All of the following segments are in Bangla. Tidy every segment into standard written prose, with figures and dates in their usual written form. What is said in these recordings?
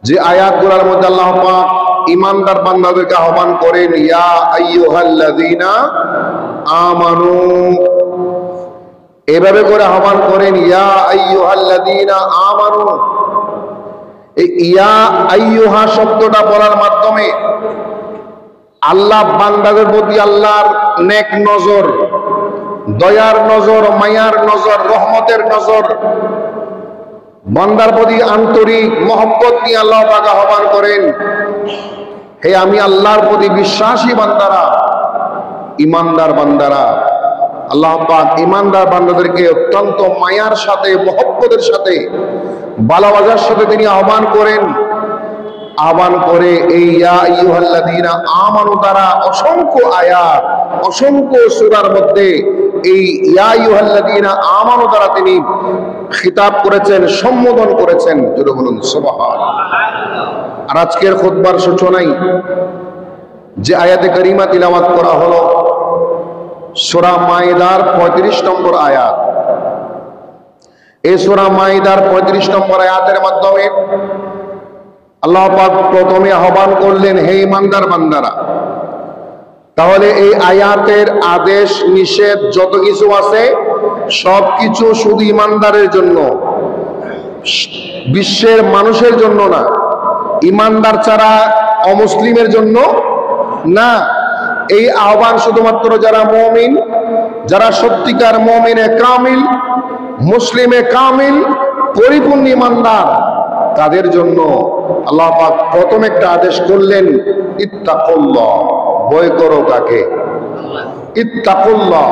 যে আয়াতগুলোর মধ্যে আল্লাহ পাক ঈমানদার বান্দাদেরকে আহ্বান করেন, ইয়া আইয়ুহাল্লাযীনা আমানু, এভাবে করে আহ্বান করেন, ইয়া আইয়ুহাল্লাযীনা আমানু। এই ইয়া আইয়ুহা শব্দটা বলার মাধ্যমে আল্লাহ বান্দাদের প্রতি আল্লাহর নেক নজর, দয়ার নজর, মায়ার নজর, রহমতের নজর, বান্দার প্রতি আন্তরিক মহব্বত নিয়ে আল্লাহ পাক আহ্বান করেন, হে আমি আল্লাহর প্রতি বিশ্বাসী বান্দারা, ঈমানদার বান্দারা। আল্লাহ পাক ঈমানদার বান্দাদেরকে অত্যন্ত মায়ার সাথে, মহব্বতের সাথে, ভালোবাসার সাথে তিনি আহ্বান করেন। আহ্বান করে এই ইয়া আইয়ুহাল্লাযীনা আমানু দ্বারা অসংখ্য আয়াত, অসংখ্য সূরার মধ্যে এই ইয়া আইয়ুহাল্লাযীনা আমানু দ্বারা তিনি খিতাব করেছেন, সম্বোধন করেছেন। জোরে বলুন সুবহানাল্লাহ। আর আজকের খুতবার সূচনায় যে আয়াতে কারিমা তিলাওয়াত করা হলো সূরা মাইদার 35 নম্বর আয়াত। এই সূরা মাইদার 35 নম্বর আয়াতের মাধ্যমে আল্লাহ পাক প্রথমে আহ্বান করলেন, হে ঈমানদার বান্দারা। তাহলে এই আয়াতের আদেশ নিষেধ যত কিছু আছে সবকিছু শুধু ঈমানদারের জন্য, বিশ্বের মানুষের জন্য না, ঈমানদার ছাড়া অমুসলিমের জন্য না। এই আহ্বান শুধুমাত্র যারা মুমিন, যারা সত্যিকার মুমিনে কামিল, মুসলিমে কামিল, পরিপূর্ণ ঈমানদার, তাদের জন্য আল্লাহ পাক প্রথম একটা আদেশ করলেন, ইত্তাকুল্লাহ, ভয় করো কাকে? ইত্তাকুল্লাহ,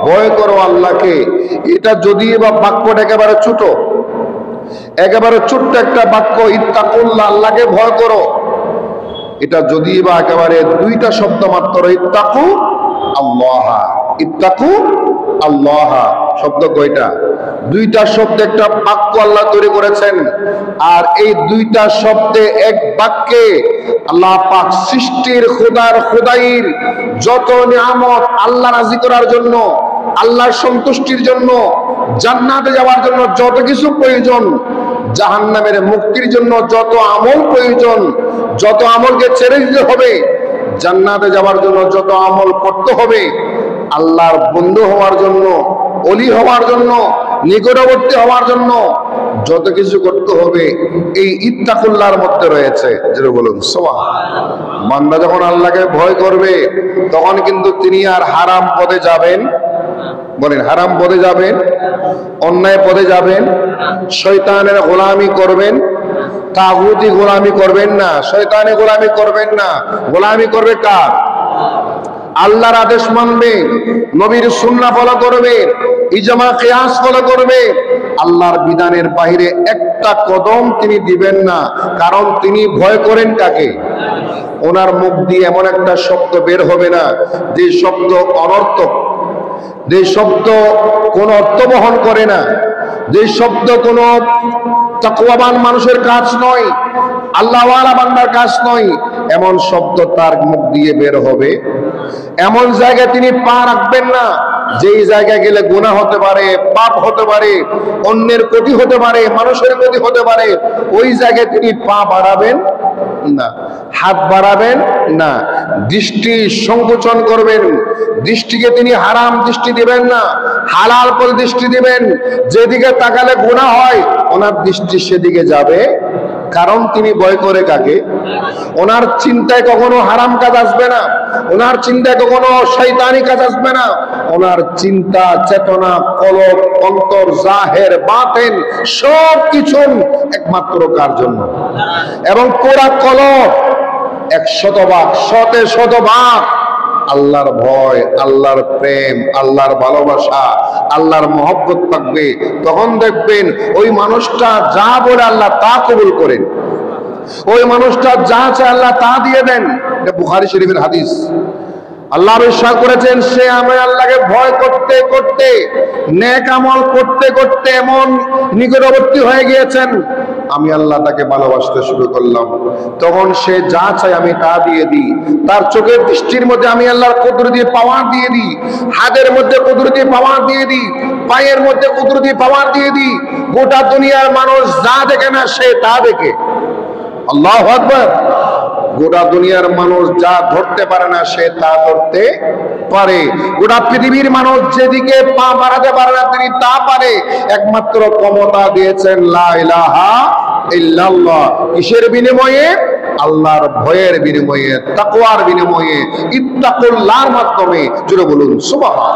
ভয় করো আল্লাহকে। এটা যদি বা বাক্যটা একেবারে ছোট, একেবারে ছোট্ট একটা বাক্য, ইত্তাকুল্লাহ, আল্লাহকে ভয় করো। এটা যদি বা একেবারে দুইটা শব্দ মাত্র, ইত্তাকু আল্লাহ, ইত্তাকু আল্লাহ, শব্দ কয়টা? দুইটা শব্দে একটা বাক্য আল্লাহ তৈরি করেছেন। আর এই দুইটা শব্দে এক বাক্যে আল্লাহ পাক সৃষ্টির খোদার খোদাইর যত নিয়ামত আল্লাহ রাজি করার জন্য, আল্লাহর সন্তুষ্টির জন্য, জান্নাতে যাওয়ার জন্য যত কিছু প্রয়োজন, জাহান্নামের মুক্তির জন্য যত আমল প্রয়োজন, যত আমলকে ছেড়ে দিতে হবে, জান্নাতে যাওয়ার জন্য যত আমল করতে হবে, আল্লাহর বন্ধু হওয়ার জন্য, ওলি হওয়ার জন্য, নিকটবর্তী হওয়ার জন্য যত কিছু করতে হবে, এই ইত্তাকুল্লাহর মধ্যে রয়েছে। যেটা বলুন সুবহানাল্লাহ। বান্দা যখন আল্লাহকে ভয় করবে তখন কিন্তু তিনি আর হারাম পথে যাবেন, বলেন হারাম পথে যাবেন, অন্যায় পথে যাবেন, শয়তানের গোলামি করবেন, তাগুতি গোলামি করবেন না, শয়তানের গোলামি করবেন না। গোলামি করবে কার? আল্লাহর আদেশ মানবে, নবীর সুন্নাহ ফলো করবে, ইজমা কিয়াস ফলো করবে। আল্লাহর বিধানের বাইরে একটা কদম তিনি দিবেন না, কারণ তিনি ভয় করেন কাকে? ওনার মুখ দিয়ে এমন একটা শব্দ বের হবে না যে শব্দ অনর্থক, যে শব্দ কোন অর্থ বহন করে না, যে শব্দ কোন তাকওয়াবান মানুষের কাজ নয়, আল্লাহওয়ালা বান্দার কাজ নয়। এমন শব্দ তার মুখ দিয়ে বের হবে, এমন জায়গায় তিনি পা রাখবেন না যেই জায়গায় গেলে গুনাহ হতে পারে, পাপ হতে পারে, অন্যের ক্ষতি হতে পারে, মানুষের ক্ষতি হতে পারে। ওই জায়গায় তিনি পা বাড়াবেন না, হাত বাড়াবেন না, দৃষ্টি সংকোচন করবেন। দৃষ্টিকে তিনি হারাম দৃষ্টি দিবেন না, হালাল পথে দৃষ্টি দিবেন। যেদিকে তাকালে গুনাহ হয় ওনার দৃষ্টি সেদিকে যাবে, কারণ তিনি ভয় করে কাকে? ওনার চিন্তায় কখনো হারাম কাজ আসবে না, ওনার চিন্তায় কখনো শয়তানি কাজ আসবে না। ওনার চিন্তা, চেতনা, কলব, অন্তর, জাহের, বাতেন সব কিছু একমাত্র কার জন্য? এবং পুরা কলব 100 শতে শতভাগ আল্লাহর ভয়, আল্লাহর প্রেম, আল্লাহর ভালোবাসা, আল্লাহর মহব্বত থাকবে। তখন দেখবেন ওই মানুষটা যা বলে আল্লাহ তা কবুল করেন, ওই মানুষটা যা চায় আল্লাহ তা দিয়ে দেন। এটা বুখারী শরীফের হাদিস। আল্লাহ ইরশাদ করেছেন, সে আমি আল্লাহকে ভয় করতে করতে, নেক আমল করতে করতে এমন নিকটবর্তী হয়ে গিয়েছেন, আমি আল্লাহ তাকে ভালোবাসতে শুরু করলাম। তখন সে যা চায় আমি তা দিয়ে দিই। তার চোখের দৃষ্টির মধ্যে আমি আল্লাহর কুদরতি পাওয়ার দিয়ে দিই, হাতের মধ্যে কুদরতি পাওয়ার দিয়ে দিই, পায়ের মধ্যে কুদরতি পাওয়ার দিয়ে দিই। গোটা দুনিয়ার মানুষ যা দেখে না সে তা দেখে। আল্লাহু আকবার। গোটা দুনিয়ার মানুষ যা ধরতে পারে না সে তা ধরতে পারে। গোটা পৃথিবীর মানুষ যেদিকে পা বাড়াতে পারে না তিনি তা পারে। একমাত্র ক্ষমতা দিয়েছেন লা ইলাহা ইল্লাল্লাহ। কিসের বিনিময়ে? আল্লাহর ভয়ের বিনিময়ে, তাকওয়ার বিনিময়ে, ইত্তাকুল্লাহর মাধ্যমে। জোরে বলুন সুবহান।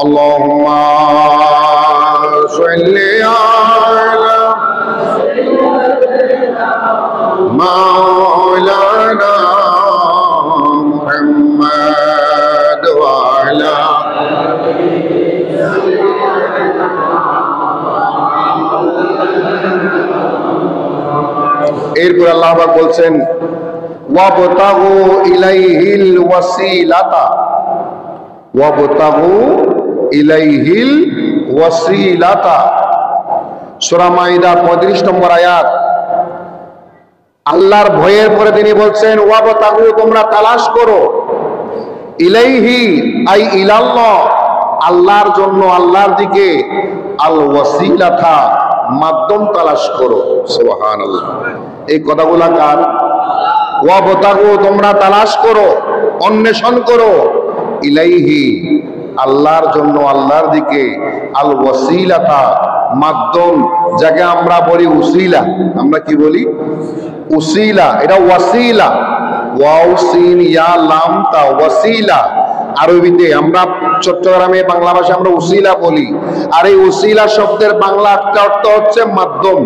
আল্লাহুম্মা সাল্লি আলা মাওলানা মুহাম্মাদ ওয়া আলা এরপর আল্লাহ পাক বলছেন ওয়াবতাগু ইলাইহিল ওয়াসিলাতা, ওয়াবতাগু ইলাইহিল ওয়াসিলাতা। সূরা মাইদা 35 নম্বর আয়াত। আল্লাহর ভয়ের পরে তিনি বলছেন ওয়াবতাগু, তোমরা তালাশ করো, ইলাইহি আই ইলাল্লাহ, আল্লাহর জন্য, আল্লাহর দিকে, আল ওয়াসিলাতা, মাধ্যম তালাশ করো। সুবহানাল্লাহ। এই কথাগুলা কার? ওয়াবতাগু, তোমরা তালাশ করো, অন্বেষণ করো, ইলাইহি, আল্লাহর জন্য, আল্লাহর দিকে, আল ওয়াসিলাতা, মাধ্যম, যাকে আমরা বলি উসিলা। আমরা কি বলি? উসিলা। এটা ওয়াসিলা, ওয়াও সিন ইয়া লাম তা, ওয়াসিলা। আরবিতে আমরা চট্টগ্রামে বাংলা ভাষায় আমরা উসিলা বলি। আর এই উসিলা শব্দের বাংলা একটা অর্থ হচ্ছে মাধ্যম।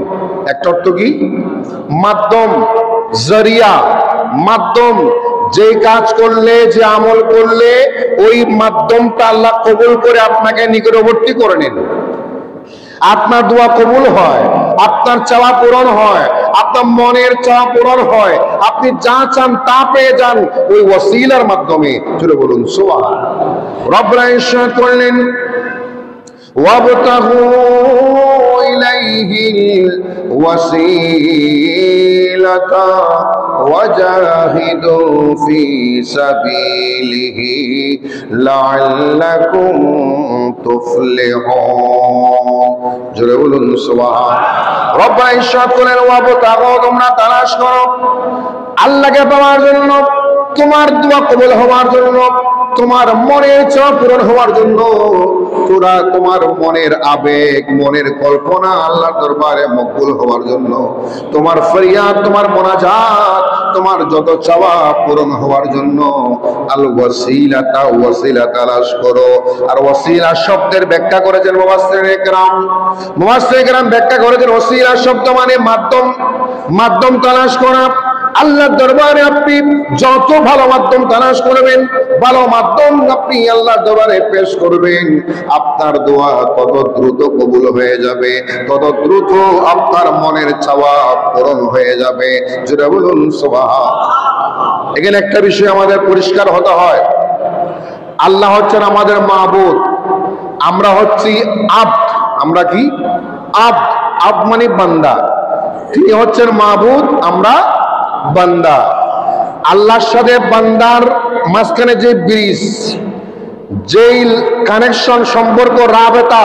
একটা অর্থ কি? মাধ্যম, জরিয়া, মাধ্যম। যে কাজ করলে, যে আমল করলে ওই মাধ্যমটা আল্লাহ কবুল করে আপনাকে নিকটবর্তী করে নেন। আপনার দোয়া কবুল হয়, আপনার চাওয়া পূরণ হয়, আপনার মনের চাওয়া পূরণ হয়, আপনি যা চান তা পেয়ে যান ওই ওয়াসিলার মাধ্যমে। জোরে বলুন সুবহান। রব্বুল ইজ্জত করলেন ওয়াবতাগু ইলাইহিল ওয়াসিলাতা ওয়াজাহিদু ফি সাবিলিহি লাআল্লাকুম তুফলিহুন। জোরে বলুন সুবহান। রব্বুল ইজ্জত করলেন ওয়াবতাগু, তোমরা তালাশ করো আল্লাহকে পাওয়ার জন্য, তোমার দোয়া কবুল হওয়ার জন্য, তোমার মনের চাওয়া পূরণ হওয়ার জন্য, তোমার মনের আবেগ, মনের কল্পনা আল্লাহর দরবারে মকবুল হওয়ার জন্য, তোমার ফরিয়াদ, তোমার মোনাজাত, তোমার যত চাওয়া পূরণ হওয়ার জন্য আল ওয়াসিলাতা, ওয়াসিলা তালাশ করো। আর ওয়াসিলা শব্দের ব্যাখ্যা করেছেন মুফাসসিরিনে কেরাম। মুফাসসিরিনে কেরাম ব্যাখ্যা করেছেন ওয়াসিলা শব্দ মানে মাধ্যম, মাধ্যম তালাশ করা। আল্লাহর দরবারে আপনি যত ভালো মাধ্যম তালাশ করবেন, ভালো মাধ্যম আপনি আল্লাহর দরবারে পেশ করবেন, আপনার দোয়া তত দ্রুত কবুল হয়ে যাবে, তত দ্রুত আপনার মনের চাওয়া পূরণ হয়ে যাবে। জোরে বলুন সুবহান। এখানে একটা বিষয় আমাদের পরিষ্কার হতে হয়, আল্লাহ হচ্ছেন আমাদের মাবুদ, আমরা হচ্ছি আব্দ। আমরা কি? আব্দ। আব্দ মানে বান্দা। তিনি হচ্ছেন মাবুদ, আমরা বান্দা। আল্লাহর সাথে বান্দার মাঝখানে যে ব্রিজ, যেই কানেকশন, সম্পর্ক, রাবেতা,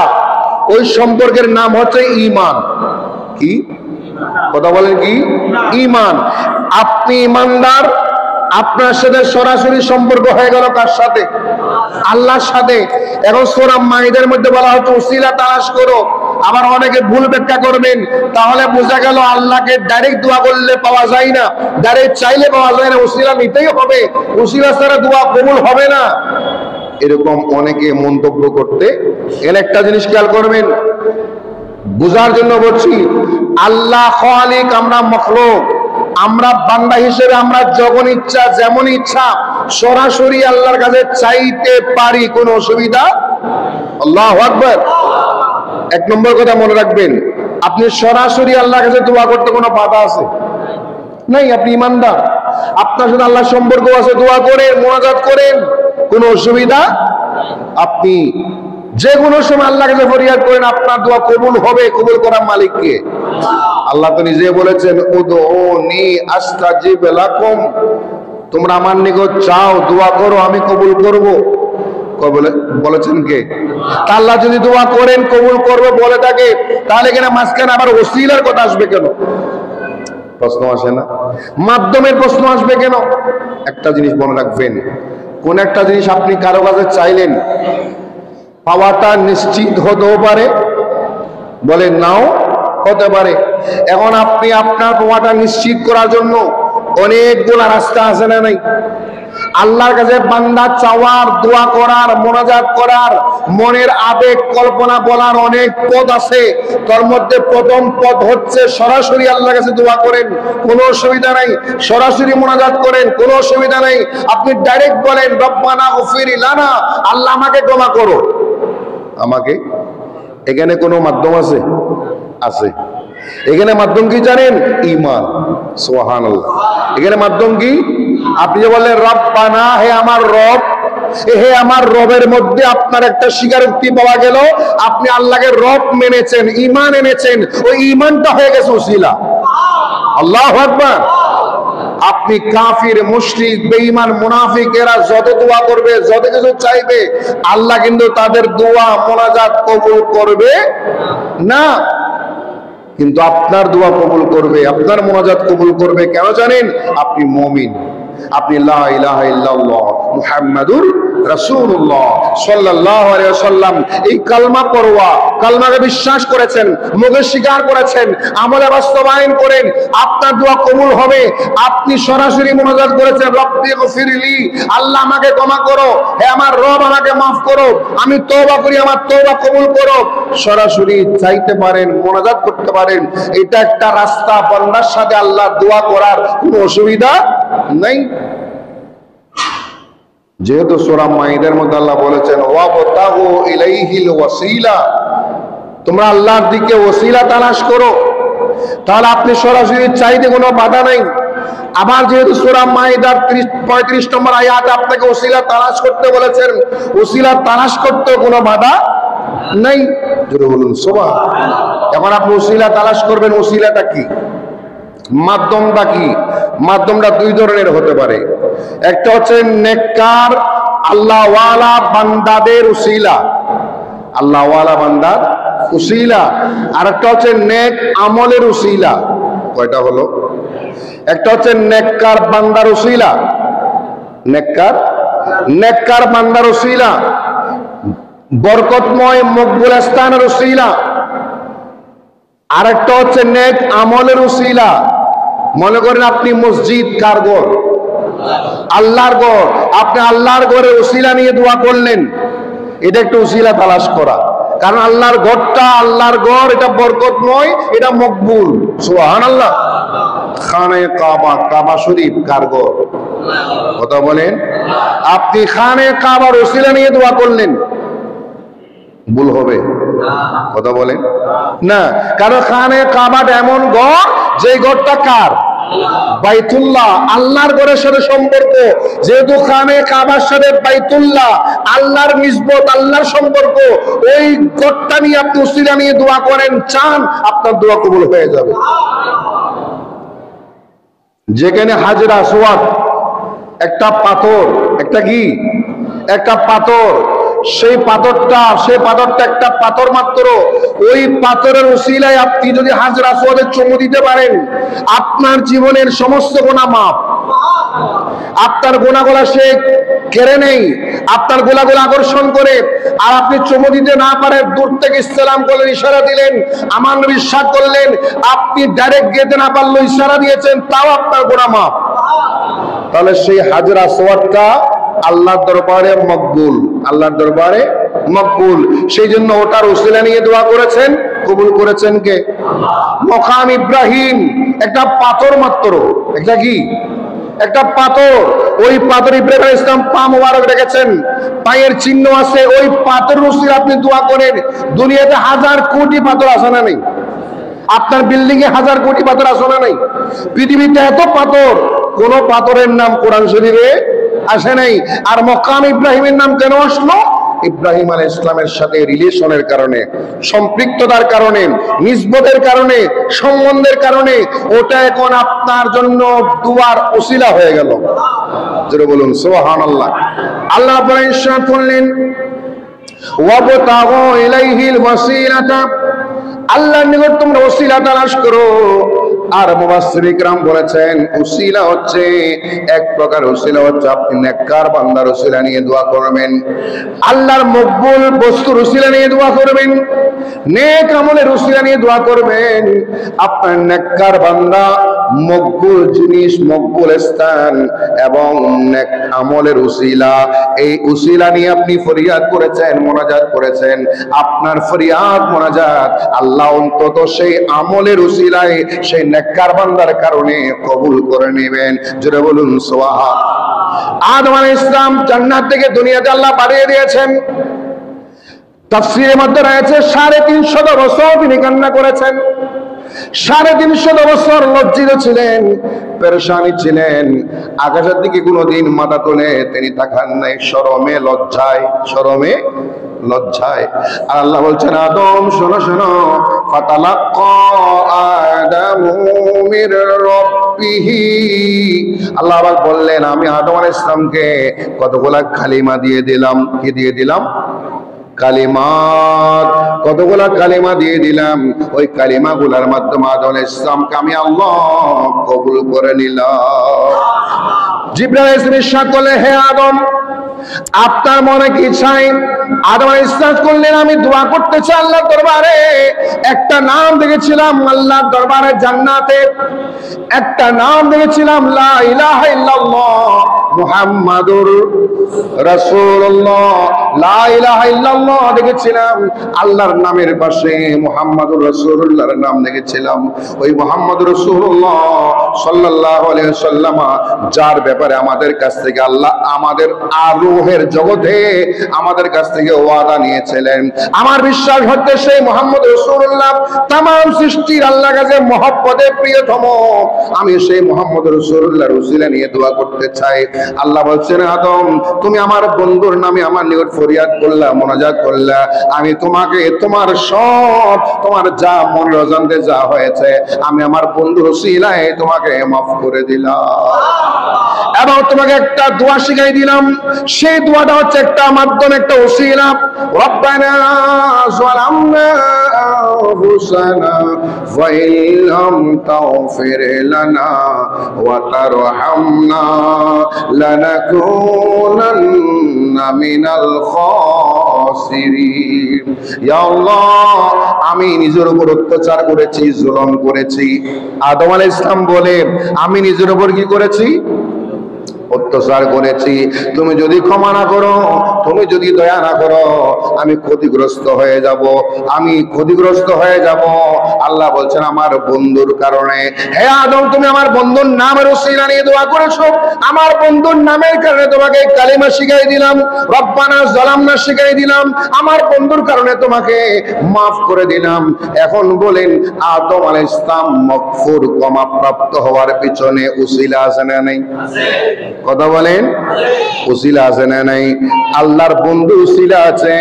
ওই সম্পর্কের নাম হচ্ছে ঈমান। কি কথা বলেন? কি? ঈমান। আপনি ঈমানদার, আপনার সাথে সরাসরি সম্পর্ক হয়ে গেল কার সাথে? আল্লাহর সাথে। এখন সূরা মাইদার মধ্যে বলা হচ্ছে ওসিলা তালাশ করো। আবার অনেকে ভুল ব্যাখ্যা করবেন, তাহলে বোঝা গেল আল্লাহকে ডাইরেক্ট দোয়া করলে পাওয়া যায় না, ডাইরেক্ট চাইলে পাওয়া যায় না, ওসিলা নিতেই হবে, ওসিলা ছাড়া দোয়া কবুল হবে না, এরকম অনেকে মন্তব্য করতে। এর একটা জিনিস খেয়াল করবেন, বুঝার জন্য বলছি, আল্লাহ খালিক, আমরা মাখলুক। আমরা বান্দা হিসেবে আমরা যখন ইচ্ছা, যেমন ইচ্ছা সরাসরি আল্লাহর কাছে চাইতে পারি, কোনো অসুবিধা। আল্লাহু আকবার। এক নম্বর কথা মনে রাখবেন, আপনি সরাসরি আল্লাহর কাছে দোয়া করতে কোনো বাধা আছে? নাই। আপনি ইমানদার, আপনার সাথে আল্লাহর সম্পর্ক আছে, দোয়া করেন, মোনাজাত করেন, কোনো অসুবিধা। আপনি যে কোনো সময় আল্লাহর কাছে ফরিয়াদ করেন, আপনার দোয়া কবুল হবে। কবুল করার মালিক কে? আল্লাহ তো নিজে বলেছেন উদউনি আস্তাজিব লাকুম, তোমরা আমার নিকট চাও, দোয়া করো, আমি কবুল করব। বলেছেন কে? আল্লাহ যদি দোয়া করেন কবুল করবো বলে থাকে, তাহলে কেন মাঝখানে আবার ওসিলার কথা আসবে কেন? প্রশ্ন আসে না? মাধ্যমের প্রশ্ন আসবে কেন? একটা জিনিস মনে রাখবেন, কোন একটা জিনিস আপনি কারো কাছে চাইলেন, পাওয়াটা নিশ্চিত হতেও পারে, বলে নাও হতে পারে। এখন আপনি আপনার পাওয়াটা নিশ্চিত করার জন্য অনেকগুলা রাস্তা আছে না নাই? আল্লাহর কাছে বান্দা চাওয়ার, দোয়া করার, মোনাজাত করার, মনের আবেগ কল্পনা বলার অনেক পথ আছে। তার মধ্যে প্রথম পথ হচ্ছে সরাসরি আল্লাহর কাছে দোয়া করেন, কোনো অসুবিধা নাই। সরাসরি মোনাজাত করেন, কোনো অসুবিধা নাই। আপনি ডাইরেক্ট বলেন রব্বানা গফির লানা, আল্লাহ আমাকে ক্ষমা করো, আমাকে। এখানে কোনো মাধ্যম আছে? আছে। এখানে মাধ্যম কি জানেন? ঈমান। সুবহানাল্লাহ। এখানে মাধ্যম কি? আপনি যে বললেন রব্বানা, হে আমার রব, হে আমার রবের মধ্যে আপনার একটা স্বীকারোক্তি পাওয়া গেল, আপনি আল্লাহকে রব মেনেছেন, ঈমান এনেছেন, ওই ঈমানটা হয়ে গেছে ওসিলা। আল্লাহু আকবার। আপনি কাফির, মুশরিক, বেঈমান, মুনাফিক এরা যত দোয়া করবে, যত কিছু চাইবে, আল্লাহ কিন্তু তাদের দোয়া মোনাজাত কবুল করবে না। কিন্তু আপনার দোয়া কবুল করবে, আপনার মোনাজাত কবুল করবে। কেন জানেন? আপনি মুমিন, আপনি লা ইলাহা ইল্লাল্লাহ মুহাম্মাদুর রাসূলুল্লাহ সাল্লাল্লাহু আলাইহি ওয়াসাল্লাম এই কালমা পড়োয়া, কালমাকে বিশ্বাস করেছেন, মুখে স্বীকার করেছেন, আমলে বাস্তবায়ন করেন, আপনার দোয়া কবুল হবে। আপনি সরাসরি মোনাজাত করেছেন রব্বি গফিরলি, আল্লাহ আমাকে ক্ষমা করো, হে আমার রব আমাকে মাফ করো, আমি তওবা করি, আমার তওবা কবুল করো। সরাসরি চাইতে পারেন, মোনাজাত করতে পারেন। এটা একটা রাস্তা, বান্দার সাথে আল্লাহ দোয়া করার কোনো অসুবিধা নাই। যেহেতু সূরা মাইদার মধ্যে আল্লাহ বলেছেন ওয়াবতাগু ইলাইহিল ওয়াসিলা, তোমরা আল্লাহর দিকে ওসিলা তালাশ করো, তাহলে আপনি সরাসরি চাইতে কোনো বাধা নাই। আবার যেহেতু সূরা মাইদার 35 নম্বর আয়াত আপনাকে ওসিলা তালাশ করতে বলেছেন, ওসিলা তালাশ করতে কোনো বাধা নাই। জোরে বলুন সুবহানাল্লাহ। এখন আপনি ওসিলা তালাশ করবেন, ওসিলাটা কি, মাধ্যমটা কি? মাধ্যমটা দুই ধরনের হতে পারে। একটা হচ্ছে নেককার আল্লাহওয়ালা বান্দাদের উসিলা, আল্লাহওয়ালা বান্দার উসিলা। আর একটা হচ্ছে নেক আমলের উসিলা। কয়টা হলো? একটা হচ্ছে নেককার বান্দার উসিলা, নেককার বান্দার উসিলা, বরকতময় মকবুল স্থানের উসিলা। আর একটা হচ্ছে নেক আমলের উসিলা। মনে করেন আপনি মসজিদ, কার ঘর? আল্লাহর ঘর। আপনি আল্লাহর ঘরের উসিলা নিয়ে দোয়া করলেন, এটা একটা উসিলা তালাশ করা। কারণ আল্লাহর ঘরটা, আল্লাহর ঘর, এটা বরকতময়, এটা মকবুল। সুবহানাল্লাহ। খানে কাবা, কাবা শরীফ কার ঘর? কথা বলেন। আপনি খানে কাবার উসিলা নিয়ে দোয়া করলেন, ভুল হবে? কথা বলেন না। কারণ খানে কাবাটা এমন ঘর, যে ঘরটা কার? বাইতুল্লাহ, আল্লাহর ঘরের সাথে সম্পর্ক। যেহেতু খানে কাবার সাথে বাইতুল্লাহ, আল্লাহর নিসবত, আল্লাহর সম্পর্ক, ওই ঘরটা নিয়ে আপনি উসিলা নিয়ে দোয়া করেন, চান, আপনার দোয়া কবুল হয়ে যাবে। যেখানে হাজর আসওয়াদ একটা পাথর, একটা কি? একটা পাথর। সেই পাথরটা একটা পাথর মাত্র। ওই পাথরের উসিলায় আপনি যদি হাজর আসওয়াদে চুমু দিতে পারেন, আপনার জীবনের সমস্ত গুনাহ মাফ। আপনার গুনাহগুলো সে কেড়ে নেই, আপনার গুনাহগুলো আকর্ষণ করে। আর আপনি চুমু দিতে না পারেন, দূর থেকে ইসলাম করলেন, ইশারা দিলেন, আমার নবী ইরশাদ করলেন, আপনি ডাইরেক্ট যেতে না পারলেও ইশারা দিয়েছেন, তাও আপনার গুনাহ মাফ। তাহলে সেই হাজর আসওয়াদটা আল্লাহর দরবারে মকবুল, আল্লাহর দরবারে মকবুল। সেই জন্য ওটার উসিলা নিয়ে দোয়া করেছেন, কবুল করেছেন কে? মকাম ইব্রাহিম একটা পাথর মাত্র। একটা কি? একটা পাথর। ওই পাথর ইব্রাহিম আলাইহিস সালাম পা মোবারক রেখেছেন, পায়ের চিহ্ন আছে। ওই পাথর উসিলা আপনি দোয়া করেন। দুনিয়াতে হাজার কোটি পাথর আছে না নেই? আপনার বিল্ডিং এ হাজার কোটি পাথর আছে না নাই? পৃথিবীতে এত পাথর, কোন পাথরের নাম কোরআন শরীফে আসে নাই। আর মকাম ইব্রাহিমের নাম কেন আসলো? ইব্রাহিম আলাইহিস সালামের সাথে রিলেশনের কারণে, সম্পৃক্ততার কারণে, নিসবতের কারণে, সম্বন্ধের কারণে। ওটা এখন আপনার জন্য দুয়ার উসিলা হয়ে গেল। জোরে বলুন সুবহানাল্লাহ। আল্লাহ পাক ইরশাদ করলেন ওয়াবতাগু ইলাইহিল ওয়াসিলাতা, আল্লাহর নিকট তোমরা ওসিলা তালাশ করো, আর মুফাসসির ইকরাম বলেছেন উসিলা হচ্ছে এক প্রকার উসিলা হচ্ছে আপনি নেককার বান্দার উসিলা নিয়ে দোয়া করবেন, আল্লাহর মকবুল বস্তুর উসিলা নিয়ে দোয়া করবেন, নেক আমলের উসিলা নিয়ে দোয়া করবেন। আপনার নেককার বান্দা মকবুল জিনিস, মকবুল স্থান এবং নেক আমলের উসিলা, এই উসিলা নিয়ে আপনি ফরিয়াদ করেছেন, মোনাজাত করেছেন, আপনার ফরিয়াদ মোনাজাত আল্লাহ অন্তত সেই আমলের উসিলায় সেই নেককার বান্দার কারণে কবুল করে নেবেন। জোরে বলুন সুবহান। আদম আলাইহিস সালাম জান্নাত থেকে দুনিয়াতে আল্লাহ পাঠিয়ে দিয়েছেন। তাফসীরের মধ্যে রয়েছে 350 বছর তিনি কান্না করেছেন, 350 বছর লজ্জিত ছিলেন, পেরেশানি ছিলেন, আকাশের দিকে কোনোদিন মাথা তুলে তিনি তাকান নাই, শরমে লজ্জায়, শরমে লজ্জায়। আর আল্লাহ বলছেন আদম শোনো শোনো, ফাতালাক্কা আদামু মির রাব্বিহি, আল্লাহ আবার বললেন আমি আদম আলাইহিস সালামকে কতগুলা কালিমা দিয়ে দিলাম। কি দিয়ে দিলাম? কালিমাত, কতগুলা কালিমা দিয়ে দিলাম। ওই কালিমাগুলোর মাধ্যমে আদম আলাইহিস সালামকে আমি আল্লাহ কবুল করে নিলাম। জিবরাইল আলাইহিস সালাম ইরশাদ করলেন হে আদম আপনার মনে কি চাই? আদম আলাইহিস সালাম করলেন আমি দোয়া করতে চাই আল্লাহর দরবারে। একটা নাম দেখেছিলাম আল্লাহর দরবারে জান্নাতে, একটা নাম দেখেছিলাম লা ইলাহা ইল্লাল্লাহ মুহাম্মাদুর রাসূলুল্লাহ, লা ইলাহা ইল্লাল্লাহ দেখেছিলাম, আল্লাহর নামের পাশে মুহাম্মাদুর রাসূলুল্লাহর নাম দেখেছিলাম। ওই মুহাম্মাদুর রাসূলুল্লাহ সাল্লাল্লাহু আলাইহি ওয়াসাল্লাম যার ব্যাপারে আমাদের কাছ থেকে আল্লাহ আমাদের আরোহের জগতে আমাদের কাছ থেকে ওয়াদা নিয়েছিলেন। আমার বিশ্বাস হচ্ছে সেই মুহাম্মদ রাসূলুল্লাহ तमाम সৃষ্টির আল্লাহর কাছে মহব্বতে প্রিয়তম। আমি সেই মুহাম্মদ রাসূলুল্লাহর উসিলা নিয়ে দোয়া করতে চাই। আল্লাহ বলছেন আদম তুমি আমার বন্ধুর নামে আমার নিকট ফরিয়াদ করলা, মোনাজাত করলা, আমি তোমাকে তোমার সব তোমার যা মন রজানতে যা হয়েছে আমি আমার বন্ধুর উসিলায় তোমাকে মাফ করে দিলাম। এবং তোমাকে একটা দোয়া শিখাই দিলাম, সেই দোয়াটা হচ্ছে একটা মাধ্যম, একটা উসিলা। রব্বানা যালামনা আনফুসানা ওয়া ইল্লাম তাগফির লানা ওয়া তারহামনা লানাকুনান্না মিনাল খাসিরিন। ইয়া আল্লাহ আমি নিজের উপর অত্যাচার করেছি, জুলুম করেছি। আদম আলাইহিস সালাম বলে আমি নিজের উপর কি করেছি? অত্যাচার করেছি। তুমি যদি ক্ষমা না করো, তুমি যদি দয়া না করো আমি ক্ষতিগ্রস্ত হয়ে যাব, আমি ক্ষতিগ্রস্ত হয়ে যাব। আল্লাহ বলছেন আমার বন্ধুর কারণে, হে আদম তুমি আমার বন্ধুর নামের উসিলা নিয়ে দোয়া করেছো, আমার বন্ধুর নামের কারণে তোমাকে কালিমা শিখাই দিলাম, রব্বানা যালামনা শিখাই দিলাম, আমার বন্ধুর কারণে তোমাকে মাফ করে দিলাম। এখন বলেন আদম আলাইহিস সালাম মাগফুর ক্ষমা প্রাপ্ত হওয়ার পিছনে উসিলা আছে না নাই? কথা বলেন, উসিলা আছে না নাই? আল্লাহর বন্ধু উসিলা আছে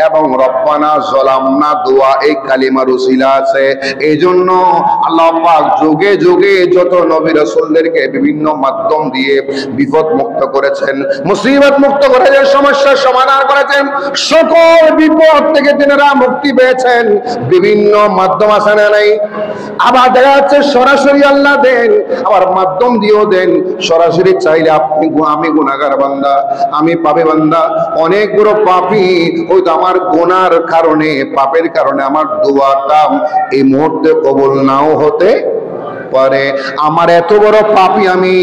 এবং রব্বানা যালামনা দোয়া এই কালিমার উসিলা আছে। এইজন্য আল্লাহ পাক যুগে যুগে যত নবী রাসূলদেরকে বিভিন্ন মাধ্যম দিয়ে বিপদ মুক্ত করেছেন, মুসিবত মুক্ত করেছেন, সমস্যার সমাধান করেছেন, সকল বিপদ থেকে তিনারা মুক্তি পেয়েছেন। বিভিন্ন মাধ্যম আছে না নাই? আবার দেখা যাচ্ছে সরাসরি আল্লাহ দেন, আবার মাধ্যম দিয়েও দেন। সরাসরি চাইলে আমি গুনাহগার বান্দা, আমি পাপী বান্দা, অনেক বড় পাপী, ওই তো আমার গুনার কারণে, পাপের কারণে আমার দোয়াটা এই মুহূর্তে কবুল নাও হতে পারে। আমার এত বড় পাপী আমি,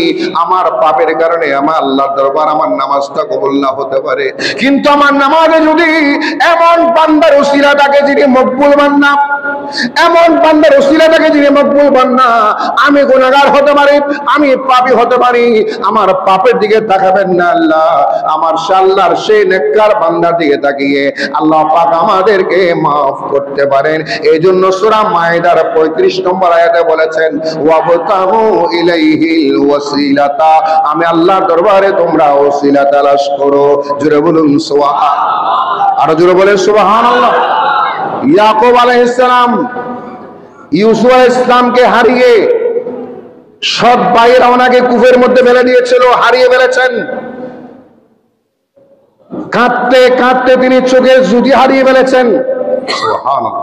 আমার পাপের কারণে আমার আল্লাহর দরবার আমার নামাজটা কবুল না হতে পারে। কিন্তু আমার নামাজে যদি এমন বান্দার উসিলা থাকে যিনি মকবুল বান্দা, এমন বান্দার উসিলা থাকে যিনি মকবুল বান্দা, আমি গুনাহগার হতে পারি, আমি পাপী হতে পারি, আমার পাপের দিকে তাকাবেন না আল্লাহ, আমার আল্লাহর সেই নেককার বান্দার দিকে তাকিয়ে আল্লাহ পাক আমাদেরকে মাফ করতে পারেন। এই জন্য সূরা মায়েদার 35 নম্বর আয়াতে বলেছেন ওয়াবতাহু ইলাইহিল ওয়াসিলাতা, আমি আল্লাহর দরবারে তোমরা ওসিলা তালাশ করো। জোরে বলুন সুবহানাল্লাহ, আরো জোরে বলেন সুবহানাল্লাহ। ইয়াকুব আলাইহিস সালাম ইউসুফ আলাইহিস সালামকে হারিয়ে সৎ ভাইয়েরা ওনাকে কূপের মধ্যে ফেলে দিয়েছিল, হারিয়ে ফেলেছেন। কাঁদতে কাঁদতে তিনি চোখের জুতি হারিয়ে ফেলেছেন। সুবহানাল্লাহ।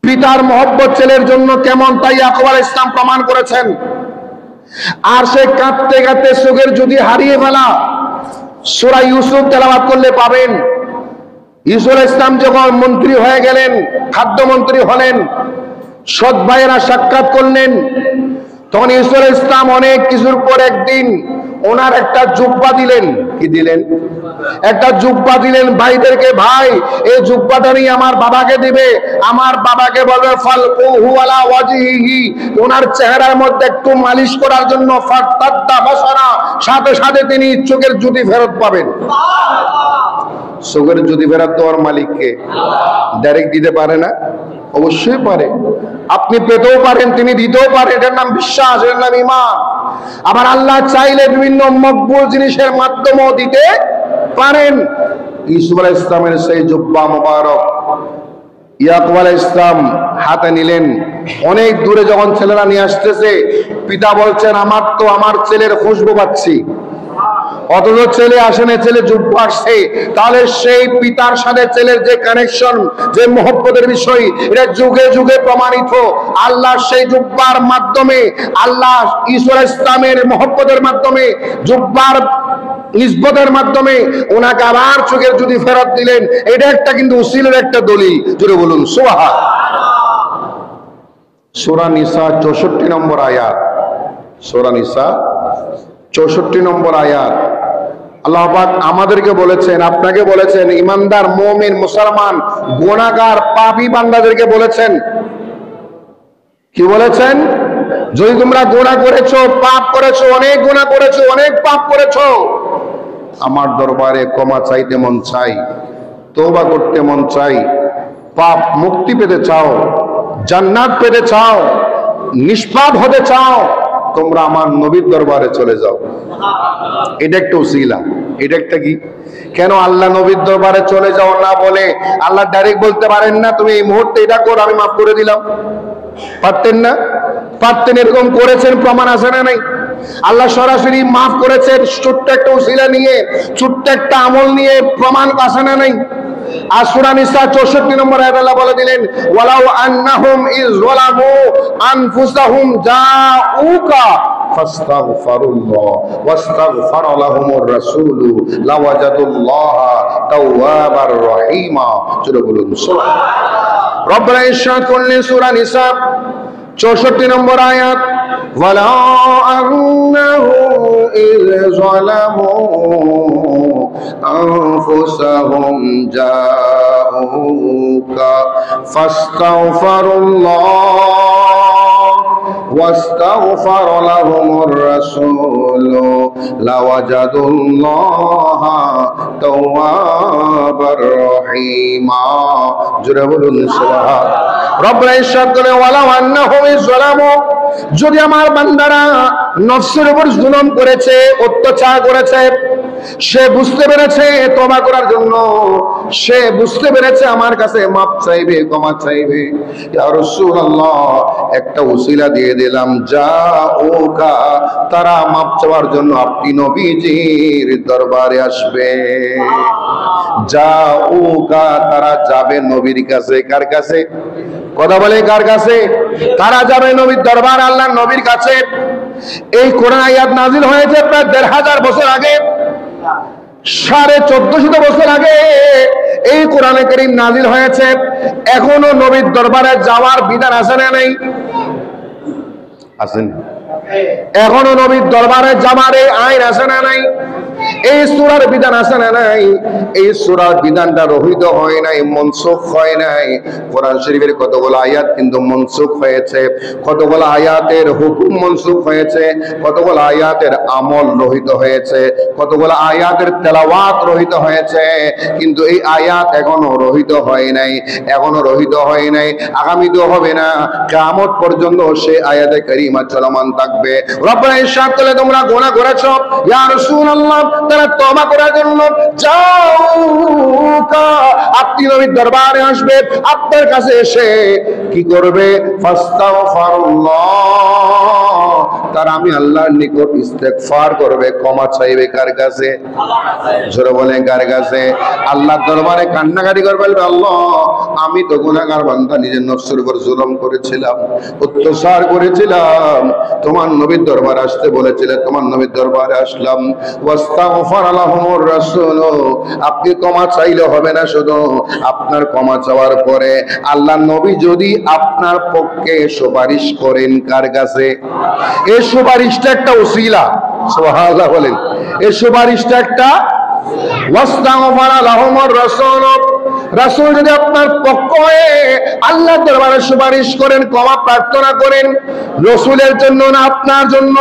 পিতার মহব্বত ছেলের জন্য কেমন, তাই ইয়াকুব আলাইহিস সালাম প্রমাণ করেছেন। আর সে কাঁদতে কাঁদতে চোখের যদি হারিয়ে ফেলা, সূরা ইউসুফ তেলাওয়াত করলে পাবেন। ইউসুফ আলাইহিস সালাম যখন মন্ত্রী হয়ে গেলেন, খাদ্যমন্ত্রী হলেন, সৎ ভাইয়েরা সাক্ষাৎ করলেন, তখন ইউসুফ আলাইহিস সালাম অনেক কিছুর পর একদিন ওনার একটা জুব্বা দিলেন। কি দিলেন? একটা জুব্বা দিলেন ভাইদেরকে, ভাই এই জুব্বাটা নিয়ে আমার বাবাকে দিবে, আমার বাবাকে বলবে ফালকুহু আলা ওয়াজহিহি, ওনার চেহারার মধ্যে একটু মালিশ করার জন্য, ফাতাদ্দা বাসারা, সাথে সাথে তিনি চোখের জ্যোতি ফেরত পাবেন। চোখের জ্যোতি ফেরত দেওয়ার মালিককে ডাইরেক্ট দিতে পারে না? অবশ্যই পারে। আপনি পেতেও পারেন, তিনি দিতেও পারেন। এটার নাম বিশ্বাস, এটার নাম ঈমান। আবার আল্লাহ চাইলে বিভিন্ন মকবুল জিনিসের মাধ্যমেও দিতে পারেন। ইউসুফ আলাইহিস সালামের সেই জুব্বা মোবারক ইয়াকুব আলাইহিস সালাম হাতে নিলেন। অনেক দূরে যখন ছেলেরা নিয়ে আসতেছে, পিতা বলছেন আমার তো আমার ছেলের খুশবু পাচ্ছি, অথচ ছেলে আসেনি, ছেলে জুব্বা আসছে। তাহলে সেই পিতার সাথে ছেলের যে কানেকশন, যে মহব্বতের বিষয়, এটা যুগে যুগে প্রমাণিত। আল্লাহ সেই জুব্বার মাধ্যমে, আল্লাহ ইউসুফ আলাইহিস সালামের মহব্বতের মাধ্যমে, জুব্বার নিসবতের মাধ্যমে ওনাকে আবার চোখের জ্যোতি ফেরত দিলেন। এটা একটা কিন্তু উসিলের একটা দলিল। জুড়ে বলুন সুবহান। সূরা নিসা 64 নম্বর আয়াত। সূরা নিসা 64 নম্বর আয়াত। আল্লাহ পাক আমাদেরকে বলেছেন, আপনাকে বলেছেন, ইমানদার মুমিন মুসলমান গুনাহগার পাপী বান্দাদেরকে বলেছেন, কি বলেছেন? যদি তোমরা গুনাহ করেছো, পাপ করেছো, অনেক গুনাহ করেছো, অনেক পাপ করেছো, আমার দরবারে ক্ষমা চাইতে মন চাই, তওবা করতে মন চাই, পাপ মুক্তি পেতে চাও, জান্নাত পেতে চাও, নিষ্পাপ হতে চাও, তোমরা আমার নবীর দরবারে চলে যাও। এটা একটা উসিলা। এটা একটা কি? কেন আল্লাহ নবীর দরবারে চলে যাও না বলে আল্লাহ ডাইরেক্ট বলতে পারেন না তুমি এই মুহূর্তে এটা করো, আমি মাফ করে দিলাম? পারতেন না? পারতেন। এরকম করেছেন, প্রমাণ আছে না নাই? আল্লাহ সরাসরি মাফ করেছেন ছোট্ট একটা উসিলা নিয়ে, ছোট্ট একটা আমল নিয়ে, প্রমাণ আছে না নাই? আর সূরা নিসা 64 নম্বর আয়াতে আল্লাহ বলে দিলেন, ওয়ালাউ আন্নাহুম ইয যালামু আনফুসাহুম জাউকা ফাস্তাগফিরুল্লাহ ওয়াস্তাগফার লাহুমুর রাসূলু লাওয়াজাদুল্লাহা তাওয়াবার রহিমা। জোরে বলুন সুবহানাল্লাহ। রব্বুল ইরশাদ করলেন সূরা নিসা 64 নম্বর আয়াত, ওয়ালাউ আন্নাহুম ইয যালামু আনফুসাহুম জাউকা ফাস্তাগফিরুল্লাহ واستغفر لهم الرسول لوجدوا الله توابا رحيما। জোরে বলুন সুবহান। রব্বুল ইরশাদ করে, ওয়ালাউ আন্নাহুম যালামু, যদি আমার বান্দারা নফসের উপর জুলুম করেছে, অত্যাচার করেছে, সে বুঝতে পেরেছে তওবা করার জন্য, সে বুঝতে পেরেছে আমার কাছে মাপ চাইবে, ক্ষমা চাইবে, ইয়া রাসূলুল্লাহ একটা উসিলা দিয়ে দিলাম, জাউকা, তারা মাপ চাওয়ার জন্য আপনি নবীজির দরবারে আসবে। জাউকা, তারা যাবে নবীর কাছে। কার কাছে? কথা বলে কার কাছে? তারা যাবে নবীর দরবার, আল্লাহর নবীর কাছে। এই কোরআন আয়াত নাযিল হয়েছে প্রায় ১৫০০ বছর আগে, ১৪৫০ বছর আগে এই কোরআনে কারীম নাযিল হয়েছে। এখনো নবীর দরবারে যাওয়ার বিধান আছে না নাই? আছেন। এখনো নবীর দরবারে যাওয়ার এই আইন আছে না নাই? এই সূরার বিধান আছে না নাই? এই সূরার বিধানটা রহিত হয় নাই, মনসুখ হয় নাই। কোরআন শরীফের কতগুলো আয়াত কিন্তু মনসুখ হয়েছে, কতগুলো আয়াতের হুকুম মনসুখ হয়েছে, কতগুলো আয়াতের আমল রহিত হয়েছে, কতগুলো আয়াতের তেলাওয়াত রহিত হয়েছে। কিন্তু এই আয়াত এখনো রহিত হয় নাই, এখনো রহিত হয় নাই, আগামীতেও হবে না। কিয়ামত পর্যন্ত সেই আয়াতে কারিমা চলমান থাকবে। রব্বুল ইরশাদ করে, তোমরা গুনাহ করেছো, ইয়া রাসূলুল্লাহ তারা তওবা করার জন্য জাউকা, আপনি নবীর দরবারে আসবে, আপনার কাছে এসে কি করবে? ফাস্তাগফিরুল্লাহ, তারা আমি আল্লাহর নিকট ইস্তেগফার করবে, ক্ষমা চাইবে কার কাছে? জোরে বলেন কার কাছে? আল্লাহর দরবারে কান্নাকাটি করবে, আল্লাহ আমি তো গুনাহগার বান্দা, নিজের নফসের উপর জুলুম করেছিলাম, অত্যাচার করেছিলাম, তোমার নবীর দরবারে আসতে বলেছিলেন, তোমার নবীর দরবারে আসলাম। ওয়াস্তাগফার লাহুমুর রাসূল, আপনি ক্ষমা চাইলে হবে না, শুধু আপনার ক্ষমা চাওয়ার পরে আল্লাহর নবী যদি আপনার পক্ষে সুপারিশ করেন কার কাছে? এই সুপারিশটা একটা ওসিলা, সুবহানাল্লাহ বলেন, এই সুপারিশটা একটা ওয়াস্তাগফার লাহুমুর রাসূল, রাসূল যদি আপনার পক্ষ হয়ে আল্লাহর দরবারে সুপারিশ করেন, ক্ষমা প্রার্থনা করেন, রাসূলের জন্য না আপনার জন্য,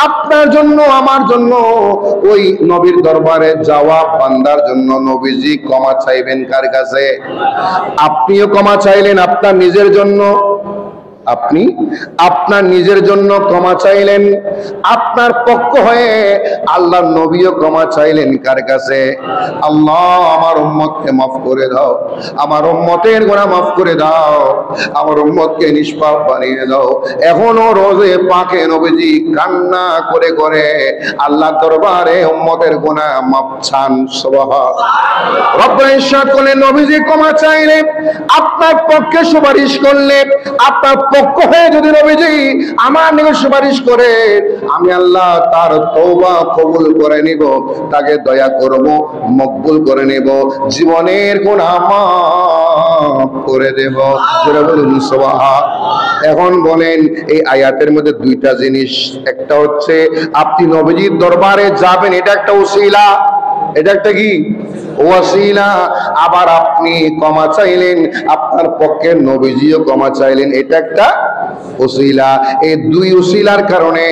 আপনার জন্য আমার জন্য, ওই নবীর দরবারে যাওয়া বান্দার জন্য নবীজি ক্ষমা চাইবেন কার কাছে? আপনিও ক্ষমা চাইলেন আপনার নিজের জন্য, আপনি আপনার নিজের জন্য ক্ষমা চাইলেন, আপনার পক্ষ হয়ে আল্লাহর নবীও ক্ষমা চাইলেন কার কাছে? আল্লাহ আমার উম্মতকে মাফ করে দাও, আমার উম্মতের গুনাহ মাফ করে দাও, আমার উম্মতকে নিষ্পাপ বানিয়ে দাও। এখনো রোজে পাকে নবীজি কান্না করে করে আল্লাহর দরবারে উম্মতের গুনাহ মাফ চান। সুবহানাল্লাহ। রব্বুল ইজ্জত বলেন, নবীজি ক্ষমা চাইলে, আপনার পক্ষে সুপারিশ করলে, আপনার পক্ষ হয়ে যদি নবীজি আমার নিকট সুপারিশ করে, আমি আল্লাহ তার তওবা কবুল করে নিব, তাকে দয়া করব, মকবুল করে নেব, জীবনের গুনাহ মাফ করে দেব। জোরে বলুন সুবহানাল্লাহ। এখন বলেন, এই আয়াতের মধ্যে দুইটা জিনিস, একটা হচ্ছে আপনি নবীজির দরবারে যাবেন, এটা একটা ওসিলা, এটা একটা কি ওয়াসিলা। আবার আপনি ক্ষমা চাইলেন, আপনার পক্ষে নবীজিও ক্ষমা চাইলেন, এটা একটা ওসিলা। এই দুই ওসিলার কারণে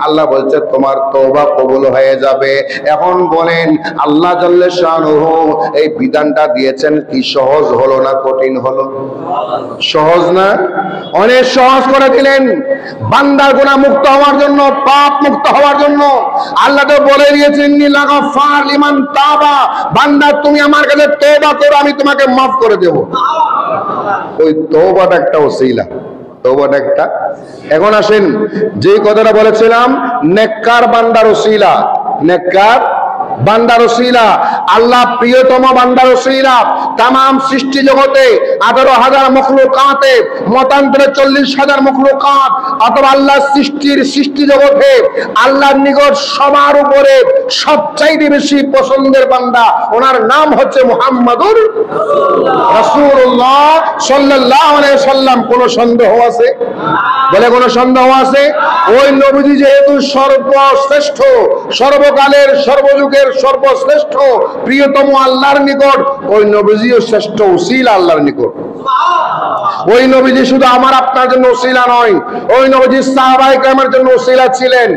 আল্লাহ বলছে তোমার তওবা কবুল হয়ে যাবে। এখন বলেন, আল্লাহ জাল্লে শানুহু এই বিধানটা দিয়েছেন, কি সহজ হলো না কঠিন হলো? সহজ না? অনেক সহজ করে দিলেন। বান্দার গুনাহ মুক্ত হওয়ার জন্য, পাপ মুক্ত হওয়ার জন্য আল্লাহ তো বলে দিয়েছেন, লাগাফার লিমান তাবা, বান্দা তুমি আমার কাছে তওবা করো, আমি তোমাকে মাফ করে দেব। ওই তওবাটা একটা ওসিলা, তওবাটা একটা। এখন আসেন, যে কথাটা বলেছিলাম, নেককার বান্দার ওসিলা, নেককার বান্দার ওসিলা, আল্লাহ প্রিয়তম বান্দার ওসিলা। তামাম সৃষ্টি জগতে 18,000 মখলুকাতে, মতান্তরে 40,000 মখলুকাত, অথবা আল্লাহ সৃষ্টি জগতে আল্লাহর নিকট সবার উপরে সবচাইতে বেশি পছন্দের বান্দা, ওনার নাম হচ্ছে মুহাম্মাদুর রাসূলুল্লাহ সাল্লাল্লাহু আলাইহি সাল্লাম। কোন সন্দেহ আছে? বলে কোন সন্দেহ আছে? ওই নবীজি যেহেতু সর্বশ্রেষ্ঠ, সর্বকালের সর্বযুগের সর্বশ্রেষ্ঠ, প্রিয়তম আল্লাহর নিকট, ওই নবীজিও শ্রেষ্ঠ ওসিলা আল্লাহর নিকট। ওই নবীজি শুধু আমার আপনার জন্য ওসিলা নয়, ওই নবীজি সাহাবায়ে কেরামের জন্য ওসিলা ছিলেন,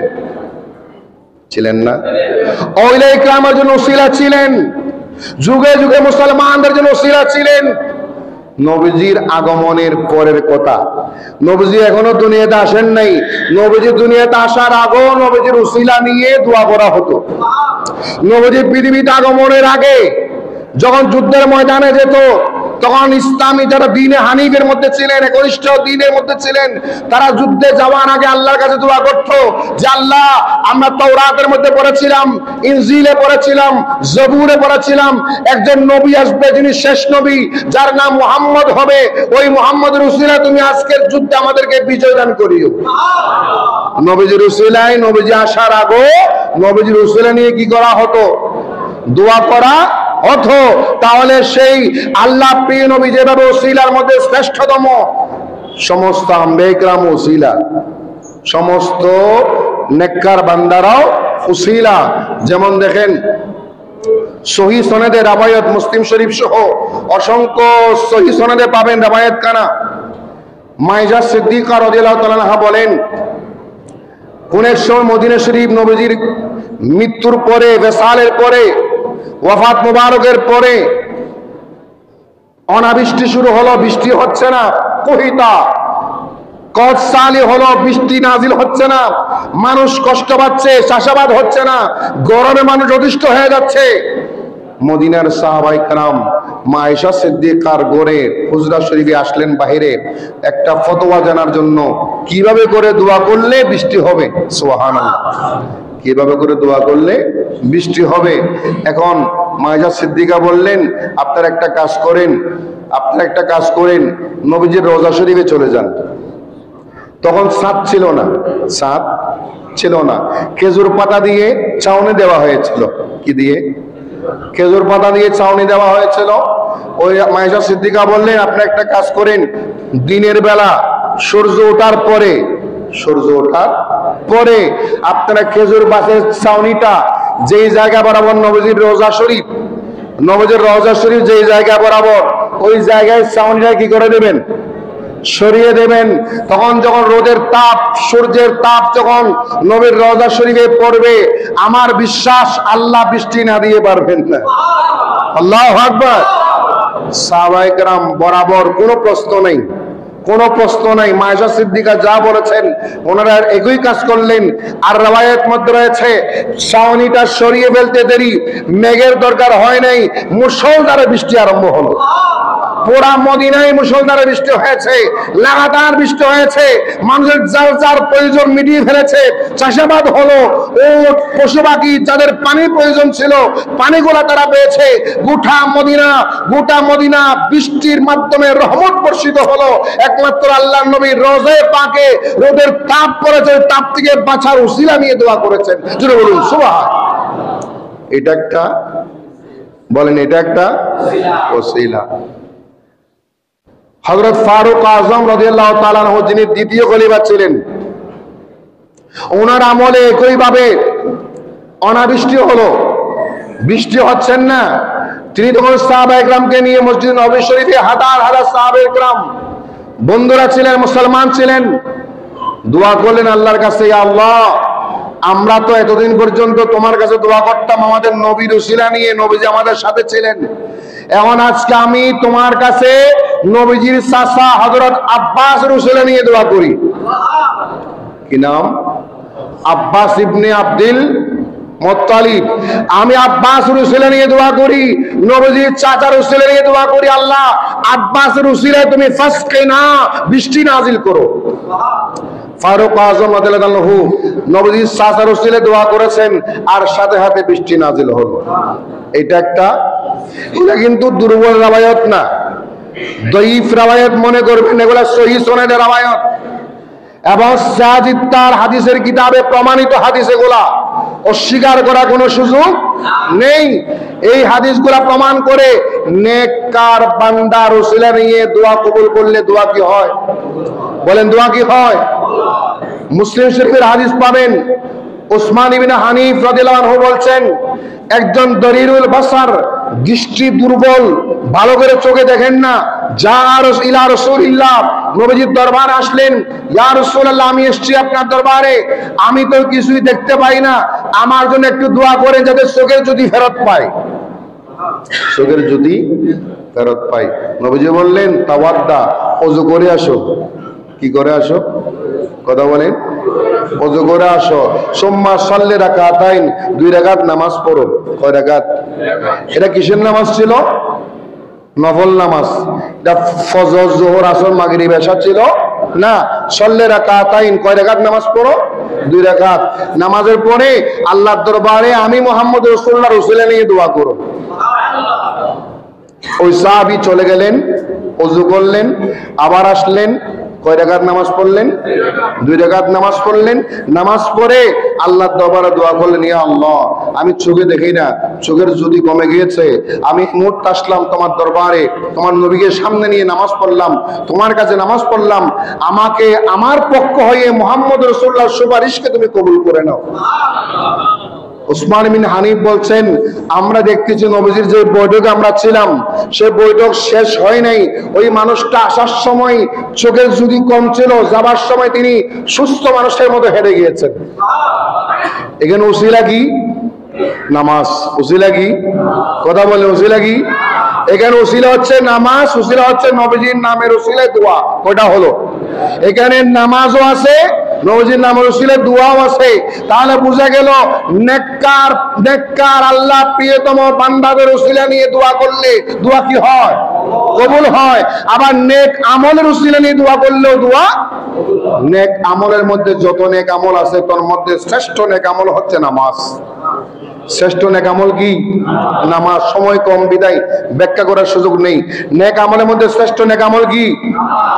ছিলেন না? ওলামায়ে কেরামের জন্য ওসিলা ছিলেন, যুগে যুগে মুসলমানদের জন্য ওসিলা ছিলেন। নবীজির আগমনের পরের কথা, নবীজি এখনো দুনিয়াতে আসেন নাই, নবীজি দুনিয়াতে আসার আগেও নবীজির ওসিলা নিয়ে দোয়া করা হতো। নবীজি পৃথিবীতে আগমনের আগে যখন যুদ্ধের ময়দানে যেত, তখন ইসলামী যারা দ্বীনে হানিফের মধ্যে ছিলেন, একনিষ্ঠ দ্বীনের মধ্যে ছিলেন, তারা যুদ্ধে যাওয়ার আগে আল্লাহর কাছে দোয়া করত যে আল্লাহ, আমরা তাওরাতের মধ্যে পড়েছিলাম, ইনজিলে পড়েছিলাম, জবুরে পড়েছিলাম, একজন নবী আসবে যিনি শেষ নবী, যার নাম মুহাম্মদ হবে, ওই মুহাম্মদের উসিলা তুমি আজকের যুদ্ধে আমাদেরকে বিজয় দান করিও। নবীজির উসিলায়, নবীজি আসার আগে নবীজির উসিলা নিয়ে কি করা হতো? দোয়া করা হতো। তাহলে সেই আল্লাহ প্রিয় নবী যেভাবে ওসিলার মধ্যে শ্রেষ্ঠতম, সমস্ত আম্বিয়া কিরাম ওসিলা, সমস্ত নেককার বান্দারাও ওসিলা। যেমন দেখেন, সহিহ সনদে রাওয়ায়াত, মুসলিম শরীফ সহ অসংখ্য সহিহ সনদে পাবেন রাওয়ায়াত কানা। মাইজা সিদ্দিকা রাদিয়াল্লাহু তাআলা আনহা বলেন, কোন এক সময় মদিনা শরীফ নবীজির মৃত্যুর পরে, বেসালের পরে, ওয়াফাত মুবারকের পরে অনাবৃষ্টি শুরু হলো, বৃষ্টি হচ্ছে না, কহিতা কদসালি হলো, বৃষ্টি নাজিল হচ্ছে না, মানুষ কষ্ট পাচ্ছে, চাষাবাদ হচ্ছে না, গরমে মানুষ অতিষ্ঠ হয়ে যাচ্ছে। মদিনার সাহাবায়ে কেরাম মা আয়েশা সিদ্দিকার ঘরে হুজরা শরীফে আসলেন বাইরে একটা ফতোয়া জানার জন্য, কিভাবে করে দোয়া করলে বৃষ্টি হবে। সুবহানাল্লাহ, কিভাবে করে দোয়া করলে বৃষ্টি হবে। এখন মা আয়েশা সিদ্দিকা বললেন, আপনারা একটা কাজ করেন, নবীজির রওজা শরীফে চলে যান। তখন ছাদ ছিল না, খেজুর পাতা দিয়ে ছাউনি দেওয়া হয়েছিল। কি দিয়ে? খেজুর পাতা দিয়ে ছাউনি দেওয়া হয়েছিল। ওই মা আয়েশা সিদ্দিকা বললেন, আপনি একটা কাজ করেন, দিনের বেলা সূর্য ওঠার পরে আপনারা খেজুর গাছের ছাউনিটা যেই জায়গা বরাবর নবীজির রওজা শরীফ যেই জায়গা বরাবর, ওই জায়গায় ছাউনিটা কি করে দেবেন? সরিয়ে দেবেন। তখন যখন রোদের তাপ, সূর্যের তাপ যখন নবীর রওজা শরীফে পড়বে, আমার বিশ্বাস আল্লাহ বৃষ্টি না দিয়ে পারবেন না। আল্লাহু আকবার। সাহাবায়ে কেরাম বরাবর কোনো প্রশ্ন নাই। মা আয়েশা সিদ্দিকা যা বলেছেন ওনারা একই কাজ করলেন। আর রওয়ায়াত মধ্যে রয়েছে, ছাউনিটা সরিয়ে ফেলতে দেরি, মেঘের দরকার হয় নাই, মুষলধারে বৃষ্টি আরম্ভ হলো। পুরা মদিনায় মুষলধারে বৃষ্টি হয়েছে, লাগাতার বৃষ্টি হয়েছে। মানুষের যার প্রয়োজন মিটিয়ে ফেলেছে, চাষাবাদ হলো, ও পশু পাখি যাদের পানির প্রয়োজন ছিল পানিগুলা তারা পেয়েছে। গোটা মদিনা বৃষ্টির মাধ্যমে রহমত বর্ষিত হলো। একমাত্র আল্লাহর নবী রওজায়ে পাকে রোদের তাপ পড়েছে, তাপ থেকে বাঁচার উসিলা নিয়ে দোয়া করেছেন। জোরে বলুন সুবহান। এটা একটা ওসিলা। হযরত ফারুক আযম রাদিয়াল্লাহু তাআলা আনহু, যিনি দ্বিতীয় খলিফা ছিলেন, ওনার আমলে একইভাবে অনাবৃষ্টি হলো, বৃষ্টি হচ্ছেন না। তিনি তখন সাহাবায়ে কেরামকে নিয়ে মসজিদ নববী শরীফে হাজার সাহাবায়ে কেরাম বন্ধুরা ছিলেন, মুসলমান ছিলেন, দোয়া করলেন আল্লাহর কাছে, ইয়া আল্লাহ, আমরা তো এতদিন পর্যন্ত তোমার কাছে দোয়া করতাম আমাদের নবীর উসিলা নিয়ে, নবীজি আমাদের সাথে ছিলেন। এখন আজকে আমি তোমার কাছে নবীজির চাচা হযরত আব্বাসের উসিলা নিয়ে দোয়া করি। কি নাম? আব্বাস ইবনে আব্দুল মুত্তালিব। আমি আব্বাসের উসিলা নিয়ে দোয়া করি, নবীজির চাচার উসিলা নিয়ে দোয়া করি, আল্লাহ আব্বাসের উসিলায় তুমি ফাসকিনা, বৃষ্টি নাজিল করো। ফারুক আযম রাদিয়াল্লাহু আনহু নবীজির চাচার উসিলায় দোয়া করেছেন, আর সাথে সাথে বৃষ্টি নাজিল হলো। এটা কিন্তু দুর্বল রাওয়ায়াত না, দঈফ রাওয়ায়াত মনে করবেন, এগুলা সহিহ সনদের রাওয়ায়াত এবং সাজিদ তার হাদিসের কিতাবে প্রমাণিত হাদিস, এগুলা অস্বীকার করার কোনো সুযোগ নেই। এই হাদিসগুলা প্রমাণ করে নেককার বান্দার উসিলা নিয়ে দোয়া কবুল করলে দোয়া কি হয়? বলেন, দোয়া কি হয়? মুসলিম শরীফের হাদিস পাবেন, উসমান ইবনে হানিফ রাদিয়াল্লাহু আনহু বলছেন, একজন দরিরুল বাসার, দৃষ্টি দুর্বল, ভালো করে চোখে দেখেন না, ইলা রাসূলিল্লাহ, নবীজির দরবারে আসলেন, ইয়া রাসূলুল্লাহ, আমি এসেছি আপনার দরবারে, আমি তো কিছুই দেখতে পাই না, আমার জন্য একটু দোয়া করেন যাতে চোখের জ্যোতি ফেরত পাই। নবীজি বললেন, তাওয়াদ্দা, ওযু করে আসো। কি করে আসো? কথা বলেন, ওযু করে আসো। সুম্মা সাল্লি রাকাতাইন, 2 রাকাত নামাজ পড়ো। কয় রাকাত? এটা কিসের নামাজ ছিল? নফল নামাজ। এটা ফজর, যোহর, আসর, মাগরিব, এশা ছিল না। সাল্লি রাকাতাইন, কয় রাকাত নামাজ পড়ো? 2 রাকাত। নামাজের পরে আল্লাহর দরবারে আমি মুহাম্মদ রাসূলুল্লাহর উসিলা নিয়ে দোয়া করো। ওই সাহাবী চলে গেলেন, ওযু করলেন, আবার আসলেন, কয় রাকাত নামাজ পড়লেন? 2 রাকাত নামাজ পড়লেন। নামাজ পড়ে আল্লাহর দরবারে দোয়া করলেন, ইয়া আল্লাহ, আমি চোখে দেখি না, চোখের জ্যোতি কমে গিয়েছে, আমি মুহূর্তে আসলাম তোমার দরবারে, তোমার নবীকে সামনে নিয়ে নামাজ পড়লাম, তোমার কাছে নামাজ পড়লাম, আমাকে আমার পক্ষ হয়ে মুহাম্মদ রাসূলুল্লাহর সুপারিশকে তুমি কবুল করে নাও। উসমান ইবনে হানিফ বলছেন, আমরা দেখতেছি নবীজির যে বৈঠকে আমরা ছিলাম, সে বৈঠক শেষ হয় নাই। ওই মানুষটা আসার সময় চোখের জ্যোতি কম ছিল, যাবার সময় তিনি সুস্থ মানুষের মতো হেঁটে গিয়েছেন। এখানে উসিলা কি? নামাজ। উসিলা কি? কথা বলে, উসিলা কি? এখানে উসিলা হচ্ছে নামাজ, উসিলা হচ্ছে নবীজির নামের উসিলায় দোয়া। ওটা হলো, এখানে নামাজও আছে, নবীজির নামের উসিলায় দোয়াও আছে। তাহলে বোঝা গেল নেককার আল্লাহ প্রিয়তম বান্দাদের উসিলা নিয়ে দোয়া করলে দোয়া কি হয়? কবুল হয়। আবার নেক আমলের উসিলা নিয়ে দোয়া করলেও দোয়া। নেক আমলের মধ্যে যত নেক আমল আছে তার মধ্যে শ্রেষ্ঠ নেক আমল হচ্ছে নামাজ। শ্রেষ্ঠ নেক আমল কি? নামাজ। সময় কম বিদায় ব্যাখ্যা করার সুযোগ নেই। নেক আমলের মধ্যে শ্রেষ্ঠ নেক আমল কি?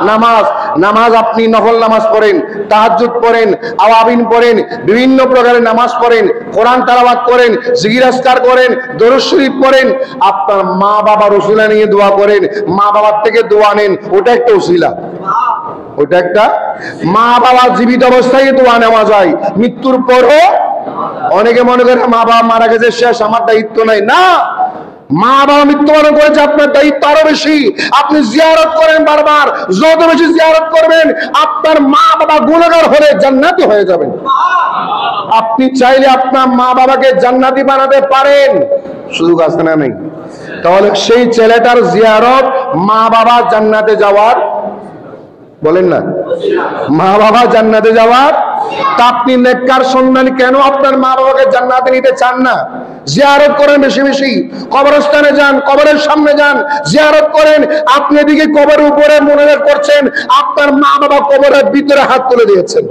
নামাজ। নামাজ আপনি নফল নামাজ পড়েন, তাহাজ্জুদ পড়েন, আওয়াবিন পড়েন, বিভিন্ন প্রকারের নামাজ পড়েন, কোরআন তেলাওয়াত করেন, জিকির আজকার করেন, দরুদ শরীফ পড়েন, আপনার মা বাবার উসিলা নিয়ে দোয়া করেন, মা বাবার থেকে দোয়া নেন, ওটা একটা উসিলা। ওটা একটা। মা বাবা জীবিত অবস্থায় দোয়া নেওয়া যায়, মৃত্যুর পরও। অনেকে মনে করে মা বাবা মারা গেছে শেষ, আমার দায়িত্ব নাই। না, মা বাবা মৃত্যুবরণ করেছে, আপনার দায়িত্ব আরো বেশি। আপনি জিয়ারত করেন বারবার, যত বেশি জিয়ারত করবেন আপনার মা বাবা গুনাহগার হলে জান্নাতি হয়ে যাবেন। আপনি চাইলে আপনার মা বাবাকে জান্নাতি বানাতে পারেন, সুযোগ আছে না নেই? তাহলে সেই ছেলেটার জিয়ারত মা বাবা জান্নাতে যাওয়ার, বলেন না, মা বাবা জান্নাতে যাওয়ার। তা আপনি নেককার সন্তান কেন আপনার মা বাবাকে জান্নাতে নিতে চান না? জিয়ারত করেন বেশি বেশি, কবরস্থানে যান, কবরের সামনে যান, জিয়ারত করেন। আপনি এদিকে কবরের উপরে মনোযোগ করছেন, আপনার মা বাবা কবরের ভিতরে হাত তুলে দিয়েছেন,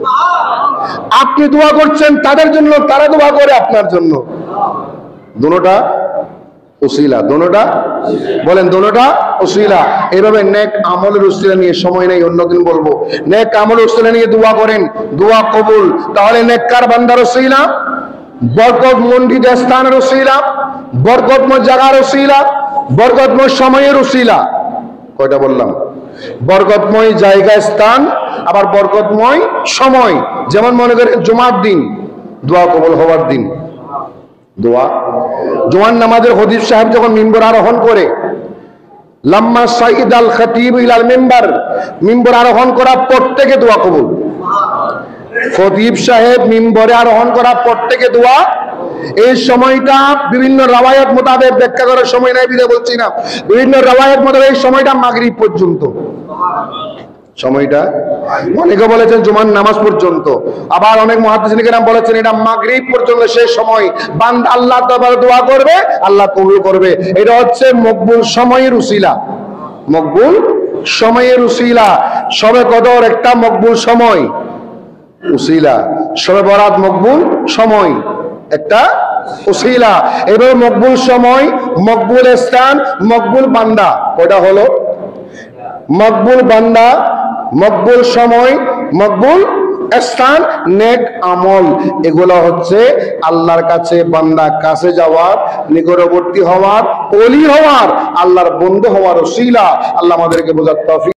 আপনি দোয়া করছেন তাদের জন্য, তারা দোয়া করে আপনার জন্য। দুটোটা উসিলা, দুটোটা বলেন, দুটোটা উসিলা। এইভাবে নেক আমলের উসিলা নিয়ে, সময় নেই অন্যদিন বলবো, নেক আমলের উসিলা নিয়ে দোয়া করেন, দোয়া কবুল। তাহলে নেককার বান্দার উসিলা, বরকতমণ্ডিত স্থানের উসিলা, বরকতময় জায়গার উসিলা, বরকতময় সময়ের উসিলা। কয়টা বললাম? বরকতময় জায়গা স্থান, আবার বরকতময় সময়। যেমন মনে করেন জুমার দিন, দোয়া কবুল হওয়ার দিন। দোয়া জুমার নামাজের খতিব সাহেব যখন মিম্বর আরোহণ করে, লাম্মা সাইদ আল খতিব ইলাল মিম্বার, মিম্বর আরোহণ করার পর থেকে দোয়া কবুল। খতিব সাহেব মিম্বরে আরোহণ করার পর থেকে দোয়া। এই সময়টা বিভিন্ন রাওয়ায়াত মোতাবেক, ব্যাখ্যা করার সময় নাই বিধে বলছি না, বিভিন্ন রাওয়ায়াত মোতাবেক এই সময়টা মাগরিব পর্যন্ত। সময়টা অনেকে বলেছেন জুমার নামাজ পর্যন্ত, আবার অনেক মুহাদ্দিসিন কেরাম বলেছেন এটা মাগরিব পর্যন্ত। সেই সময় বান্দা আল্লাহর দরবারে দোয়া করবে, আল্লাহ কবুল করবে। এটা হচ্ছে মকবুল সময়ের উসিলা, মকবুল সময়ের উসিলা। শবে কদর একটা মকবুল সময় উসিলা, শবে বরাত মকবুল সময় একটা উসিলা। এবার মকবুল সময়, মকবুল স্থান, মকবুল বান্দা। কয়টা হলো? মকবুল বান্দা, মকবুল সময়, মকবুল স্থান, নেক আমল। এগুলো হচ্ছে আল্লাহর কাছে বান্দা কাছে যাওয়ার, নিকটবর্তী হওয়ার, ওলি হওয়ার, আল্লাহর বন্ধু হওয়ার উসিলা। আল্লাহ আমাদেরকে বোঝার তৌফিক